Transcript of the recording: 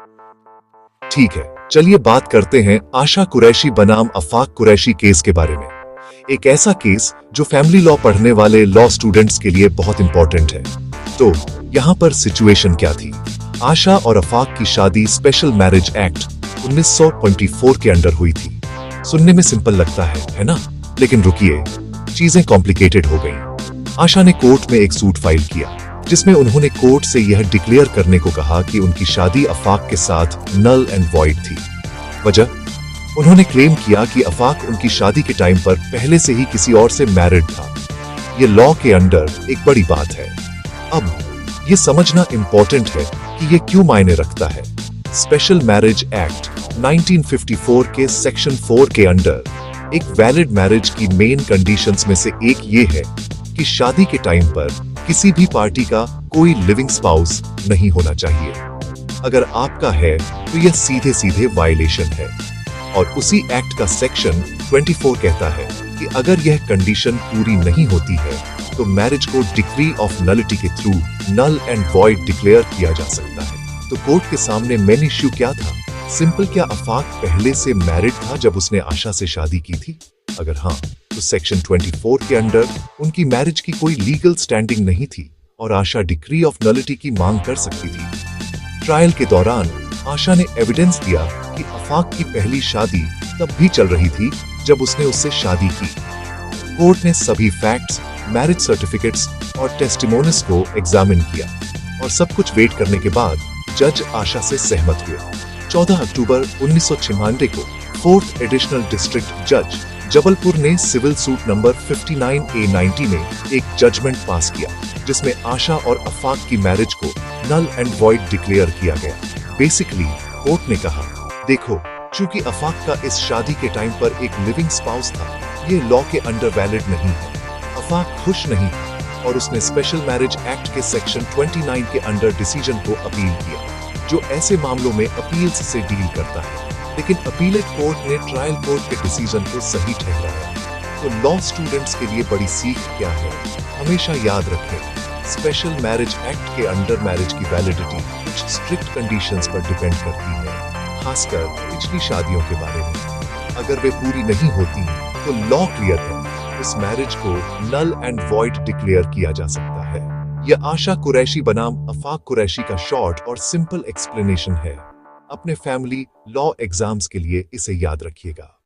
ठीक है, चलिए बात करते हैं आशा कुरैशी बनाम आफाक कुरैशी केस के बारे में। एक ऐसा केस जो फैमिली लॉ पढ़ने वाले लॉ स्टूडेंट्स के लिए बहुत इंपॉर्टेंट है। तो यहाँ पर सिचुएशन क्या थी? आशा और आफाक की शादी स्पेशल मैरिज एक्ट 1924 के अंडर हुई थी। सुनने में सिंपल लगता है ना? लेकिन रुकिए, चीजें कॉम्प्लिकेटेड हो गईं। आशा ने कोर्ट में एक सूट फाइल किया जिसमें उन्होंने कोर्ट से यह डिक्लेयर करने को कहा कि उनकी शादी आफाक के साथ नल एंड वॉइड थी। वजह? उन्होंने क्लेम किया कि आफाक उनकी शादी के टाइम पर पहले से ही किसी और से मैरिड था। यह लॉ के अंडर एक बड़ी बात है। अब ये समझना इंपॉर्टेंट है कि यह क्यों मायने रखता है। स्पेशल मैरिज एक्ट 1954 के सेक्शन 4 के अंडर एक वैलिड मैरिज की मेन कंडीशंस में से एक ये है कि शादी के टाइम पर किसी भी पार्टी का कोई लिविंग स्पाउस नहीं होना चाहिए। अगर आपका है तो यह सीधे सीधे वायलेशन है। और उसी एक्ट का सेक्शन 24 कहता है कि अगर यह कंडीशन पूरी नहीं होती है तो मैरिज को डिक्री ऑफ नलिटी के through null and void declare किया जा सकता है। तो कोर्ट के सामने मेन इश्यू क्या था? सिंपल, क्या आफाक पहले से मैरिड था जब उसने आशा से शादी की थी? अगर हाँ, तो सेक्शन 24 के अंडर उनकी मैरिज की कोई लीगल स्टैंडिंग नहीं थी और आशा डिक्री ऑफ नलिटी की मांग कर सकती थी। ट्रायल के दौरान आशा ने एविडेंस दिया कि आफाक की पहली शादी तब भी चल रही थी जब उसने उससे शादी की। कोर्ट ने सभी फैक्ट्स, मैरिज सर्टिफिकेट्स और टेस्टिमोनियल्स को एग्जामिन किया और सब कुछ वेट करने के बाद जज आशा से सहमत हुए। 14 अक्टूबर 1996 को 4th एडिशनल डिस्ट्रिक्ट जज जबलपुर ने सिविल सूट नंबर 59A90 में एक जजमेंट पास किया जिसमें आशा और आफाक की मैरिज को नल एंड वॉइड डिक्लेयर किया गया। बेसिकली कोर्ट ने कहा, देखो, चूंकि आफाक का इस शादी के टाइम पर एक लिविंग स्पाउस था, ये लॉ के अंडर वैलिड नहीं है। आफाक खुश नहीं था और उसने स्पेशल मैरिज एक्ट के सेक्शन 29 के अंडर डिसीजन को अपील किया, जो ऐसे मामलों में अपील्स से डील करता है। लेकिन अपीलेट कोर्ट ने ट्रायल कोर्ट के डिसीजन को सही ठहराया। तो लॉ स्टूडेंट्स के लिए बड़ी सीख क्या है? हमेशा याद रखें, स्पेशल मैरिज एक्ट के अंडर मैरिज की वैलिडिटी कुछ स्ट्रिक्ट कंडीशंस पर डिपेंड करती है, खासकर पिछली शादियों के बारे में। अगर वे पूरी नहीं होती तो लॉ क्लियर है, इस मैरिज को नल एंड वॉइड डिक्लेयर किया जा सकता है। यह आशा कुरैशी बनाम आफाक कुरैशी का शॉर्ट और सिंपल एक्सप्लेनेशन है। अपने फैमिली लॉ एग्जाम्स के लिए इसे याद रखिएगा।